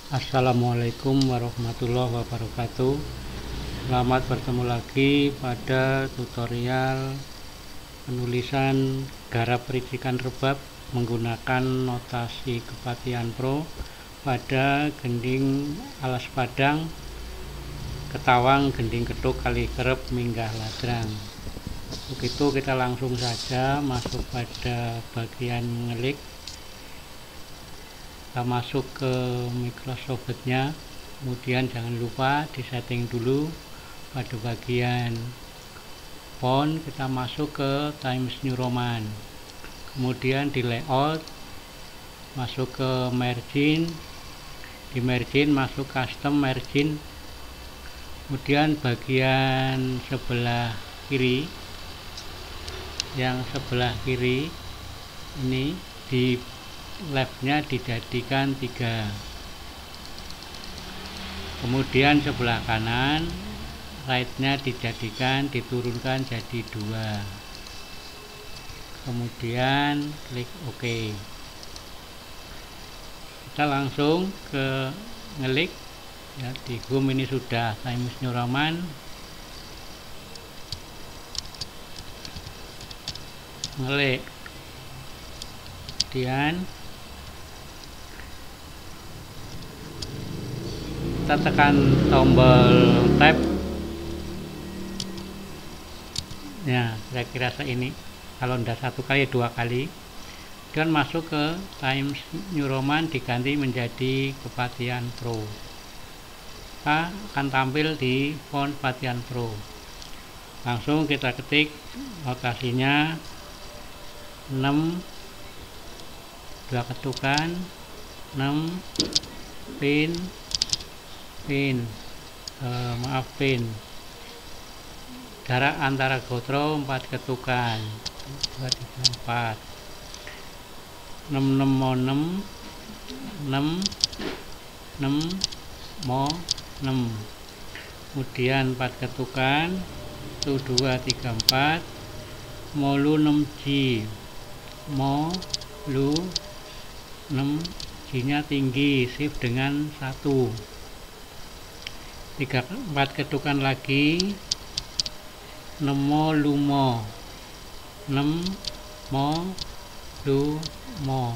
Assalamualaikum warahmatullahi wabarakatuh. Selamat bertemu lagi pada tutorial penulisan garap pericikan rebab menggunakan notasi Kepatihan Pro pada gending alas padang, ketawang, gending ketuk, kali kerep, minggah ladrang. Begitu kita langsung saja masuk pada bagian ngelik. Kita masuk ke Microsoft Word-nya, kemudian jangan lupa disetting dulu pada bagian font. Kita masuk ke Times New Roman, kemudian di layout masuk ke margin, di margin masuk custom margin, kemudian bagian sebelah kiri, yang sebelah kiri ini di leftnya dijadikan 3, kemudian sebelah kanan rightnya diturunkan jadi 2, kemudian klik OK. Kita langsung ke ngelik ya, di home ini sudah Times New Roman. Ngelik, kemudian kita tekan tombol tab ya, kira-kira ini. Kalau tidak 1 kali, 2 kali, dan masuk ke Times New Roman diganti menjadi Kepatihan Pro. Kita akan tampil di font Kepatihan Pro. Langsung kita ketik notasinya 6, 2 ketukan, 6 pin, jarak antara gotro 4 ketukan, 2, 3, 4, 6, 6 mau 6, 6, 6 mau 6, kemudian 4 ketukan, 1, 2, 3, 4, mau lu 6G, mau lu 6, G nya tinggi, shift dengan 1, 3, 4 ketukan lagi, 6 mo lu mo, 6 mo lu mo.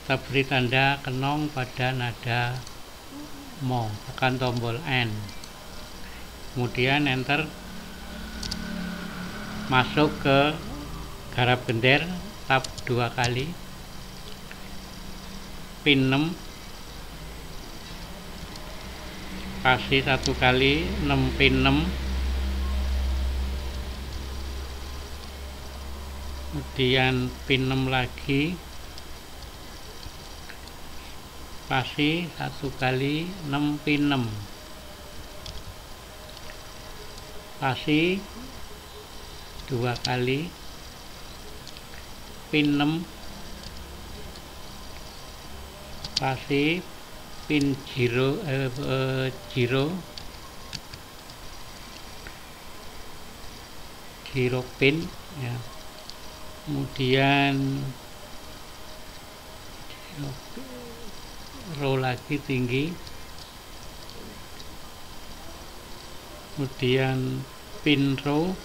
Kita beri tanda kenong pada nada mo, tekan tombol N, kemudian enter. Masuk ke garap gender, tab 2 kali, pin 6, kasih 1 kali, 6 pin 6, kemudian pin 6 lagi, kasih 1 kali, 6 pin 6, kasih 2 kali, pin 6, kasih pin 0 pin ya, kemudian row lagi tinggi, kemudian pin row,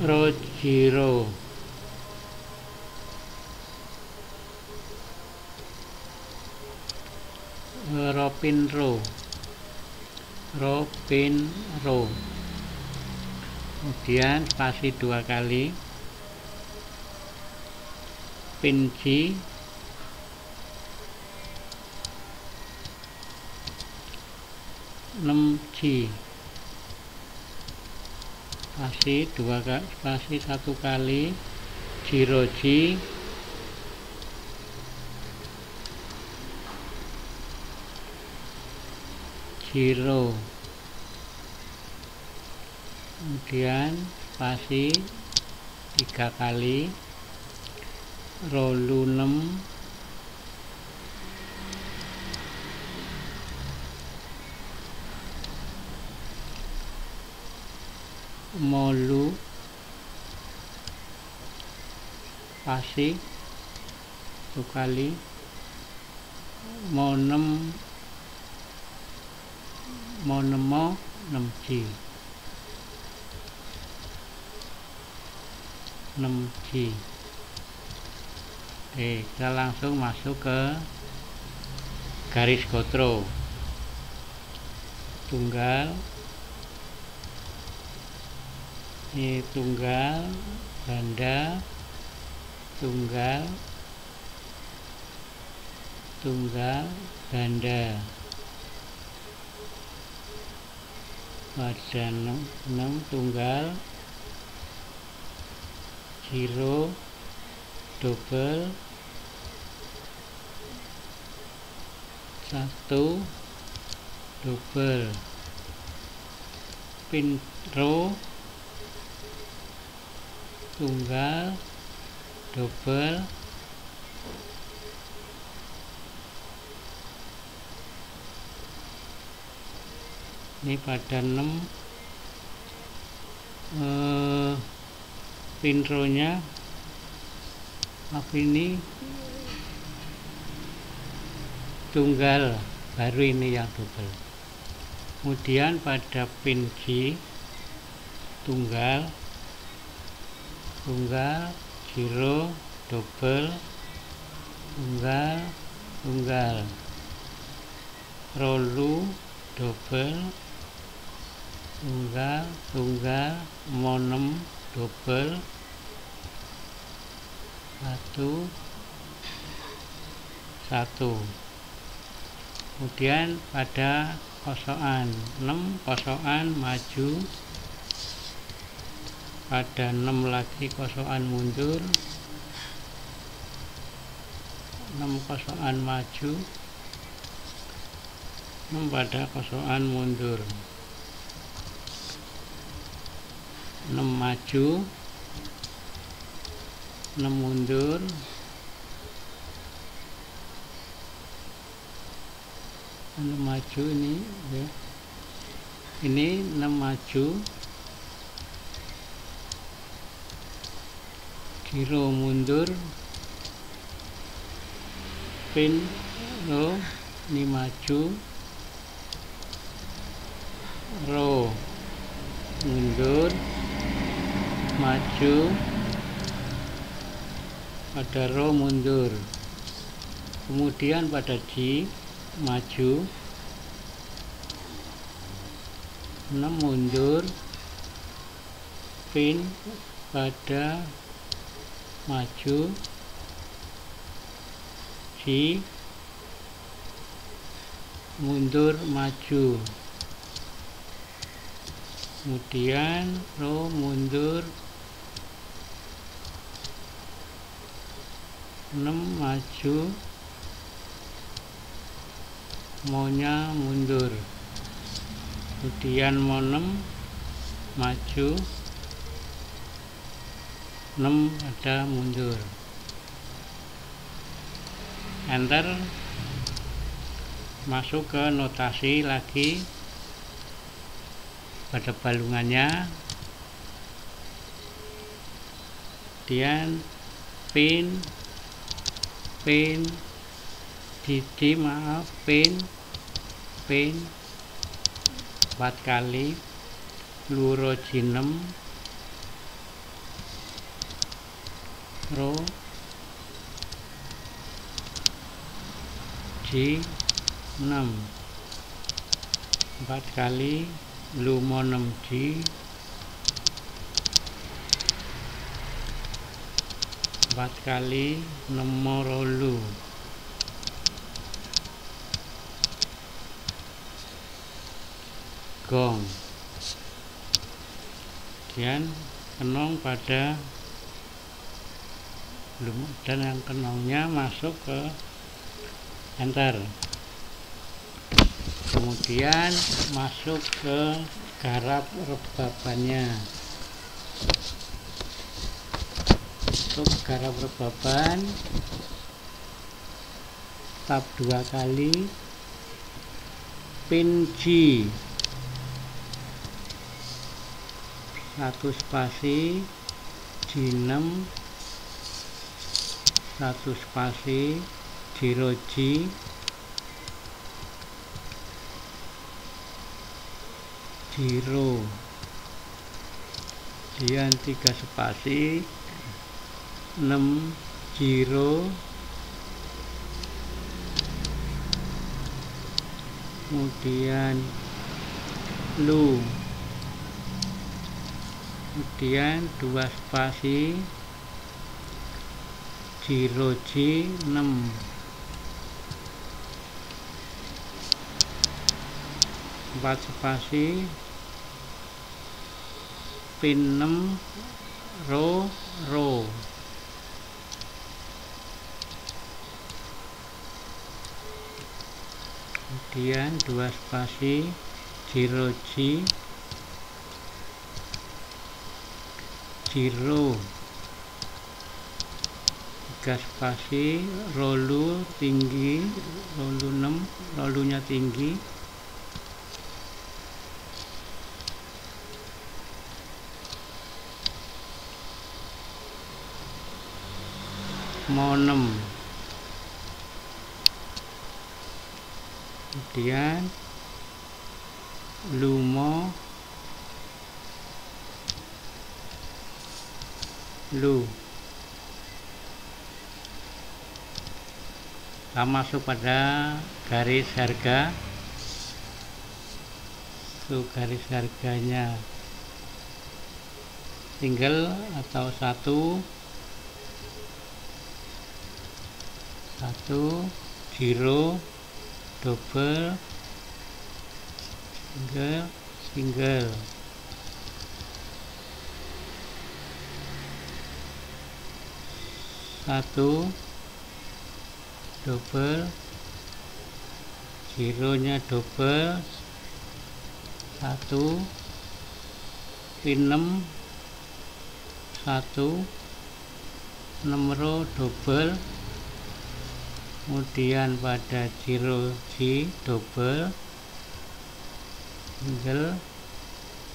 row 0, row pin row, row pin row, kemudian spasi 2 kali, pin G, G, spasi 1 kali, 0G, kemudian spasi 3 kali, row 6, molu spasi 1 kali monem 6G 6G. Oke, kita langsung masuk ke garis gotro tunggal, ini tunggal, ganda, tunggal, ganda pada 6 tunggal, 0 double, 1 double, pin row, tunggal, double, ini pada 6 pin row nya ini tunggal, baru ini yang double. Kemudian pada pin G tunggal, 0 double, tunggal, rolu double, tunggal, monem double, 1. Kemudian pada kosokan 6 kosokan maju, pada 6 lagi kosokan mundur, 6 kosokan maju, 6 pada kosokan mundur, 6 maju, 6 mundur, 6 maju ini ya. Ini 6 maju, 0 mundur, pin row, ini maju, row mundur, maju, pada row mundur. Kemudian pada G maju, 6 mundur, pin pada maju, G mundur maju, kemudian row mundur, 6 maju, maunya mundur, kemudian monem maju, 6 ada mundur, enter, masuk ke notasi lagi pada balungannya, kemudian pin pin 4 kali luro G6, row G6, 4 kali lumo 6G, 4 kali nemo rolu, gong, kemudian kenong pada lumo, dan yang kenongnya masuk ke enter, kemudian masuk ke garap rebabannya. Untuk garap rebaban tab 2 kali, pin G 1 spasi, G6, satu spasi jiroji jiro kemudian 3 spasi 6 jiro kemudian lu kemudian 2 spasi jiroji 6 4 spasi pin 6 ro kemudian 2 spasi jiroji jiro 3 spasi rolu tinggi rolu 6 rolunya tinggi mo 6 kemudian lumo lu kita masuk pada garis harga. Itu garis harganya single atau satu zero double single satu double zeronya double satu pin 6 ro double kemudian pada zero G double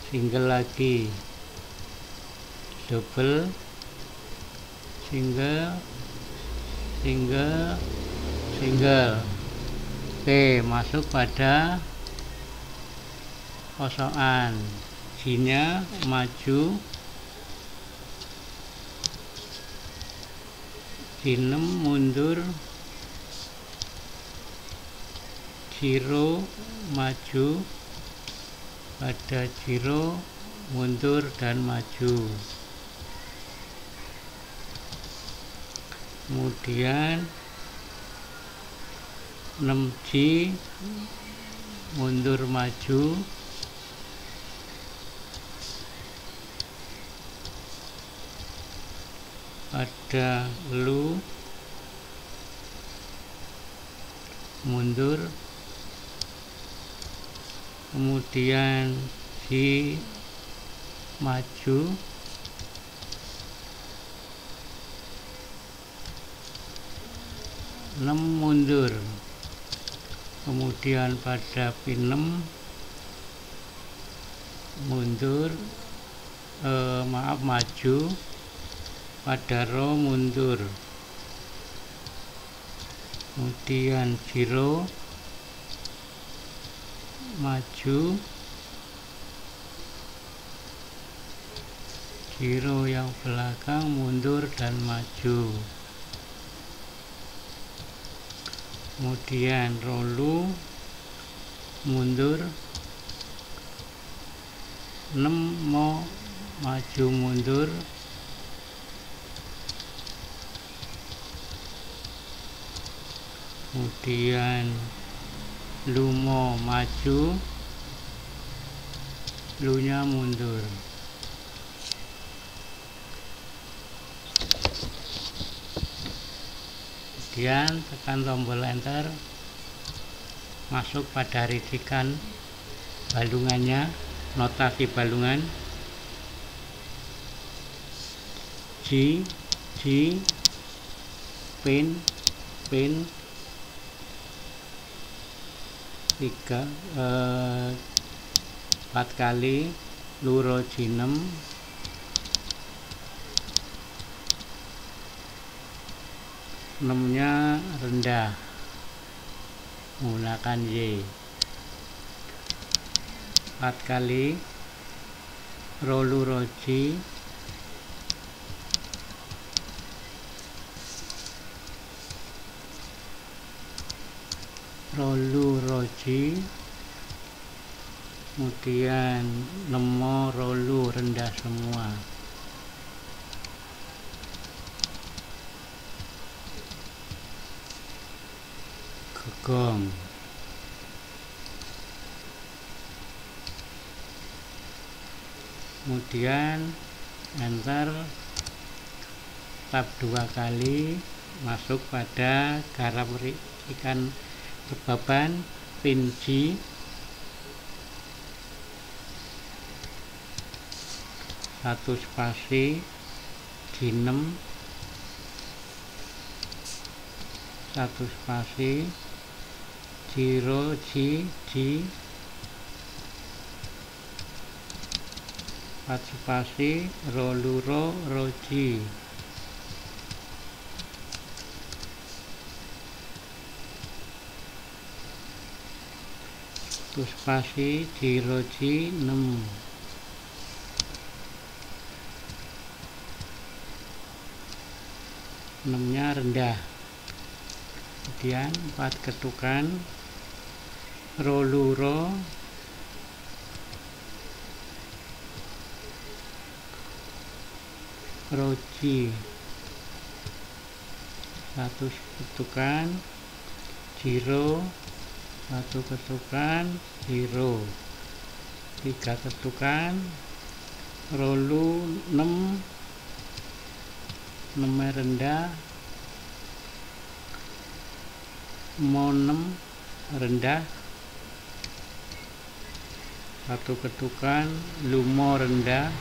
single lagi double single. Oke, masuk pada kosokan. G-nya maju G6 mundur zero maju pada zero mundur dan maju. Kemudian 6G mundur maju pada lu mundur, kemudian G maju mundur, kemudian pada pin 6 mundur maju pada row mundur, kemudian zero maju zero yang belakang mundur dan maju, kemudian rolu mundur 6 mau maju mundur, kemudian lu mau maju lu nya mundur. Kemudian tekan tombol enter, masuk pada risikan balungannya, notasi balungan G pin 3 4 kali luro G6 4 6 nya rendah menggunakan Y. 4 kali rolu roji, kemudian nemo rolu rendah semua, gegong, kemudian enter, tab 2 kali, masuk pada garam ikan rebaban pin G, 1 spasi G6, 1 spasi Giro G, 4 spasi roluro roji, spasi jiroji 6, 6 nya rendah, kemudian 4 ketukan roluro roji, 1 ketukan jiro, 1 ketukan jiro, 3 ketukan rolu 6, 6 rendah, mo 6 rendah, 1 ketukan lumo rendah,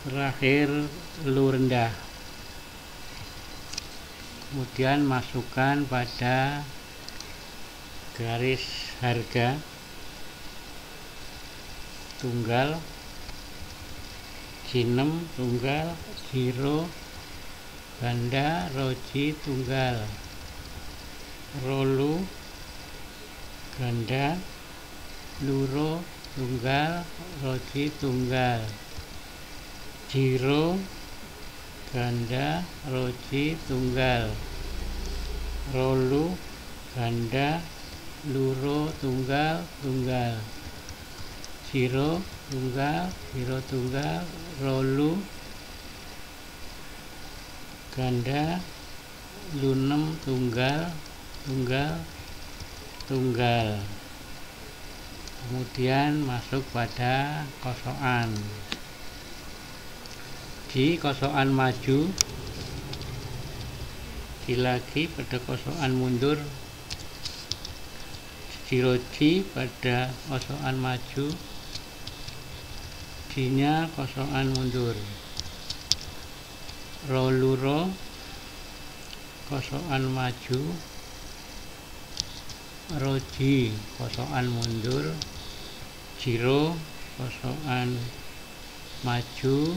terakhir lu rendah. Kemudian masukkan pada garis harga tunggal, G6 tunggal, Giro ganda, roji tunggal, rolu ganda, luro tunggal, roji tunggal, Giro ganda, roji tunggal, rolu ganda, luro tunggal, Giro tunggal, rolu ganda, lunem tunggal. Kemudian masuk pada kosokan. Di kosokan maju, di lagi pada kosokan mundur, jiroji pada kosokan maju, G-nya kosokan mundur, roluro kosokan maju, roji kosokan mundur, jiro kosokan maju,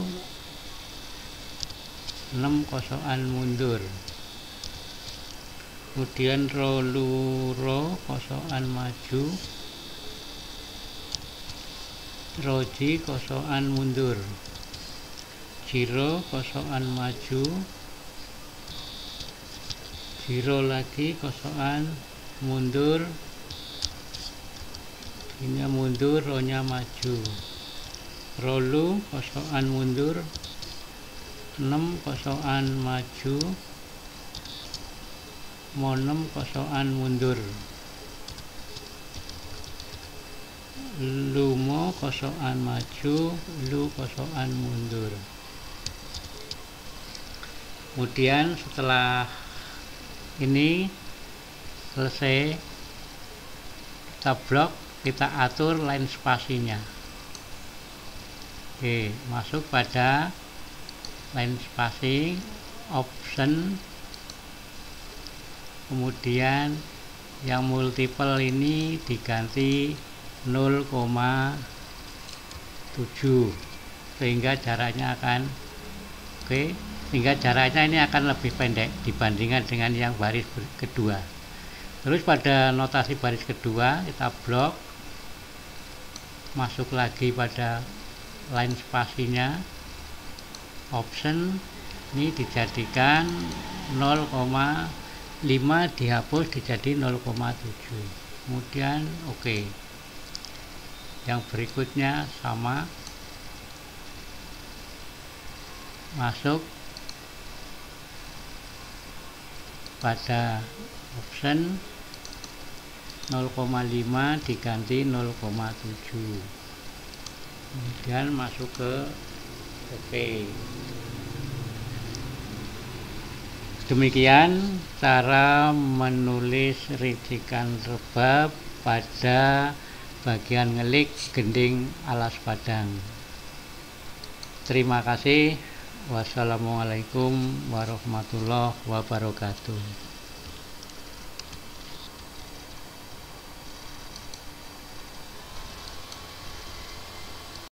6 kosokan mundur. Kemudian roluro kosokan maju, roji kosokan mundur, jiro kosokan maju, jiro lagi kosokan mundur, ini mundur, ronya maju, rolu kosokan mundur, 6 kosokan maju, mo 6 kosokan mundur, lumo kosokan maju, lu kosokan mundur. Kemudian setelah ini selesai, kita blok, kita atur line spasinya. Oke, masuk pada line spasi, option, kemudian yang multiple ini diganti 0,7, sehingga jaraknya akan sehingga jaraknya ini akan lebih pendek dibandingkan dengan yang baris kedua. Terus pada notasi baris kedua kita blok, masuk lagi pada line spasinya, option ini dijadikan 0,5 dihapus dijadi 0,7, kemudian oke. Yang berikutnya sama, masuk pada option 0,5 diganti 0,7, kemudian masuk ke oke. Demikian cara menulis rincikan rebab pada bagian ngelik gending alas padang. Terima kasih. Wassalamualaikum warahmatullahi wabarakatuh.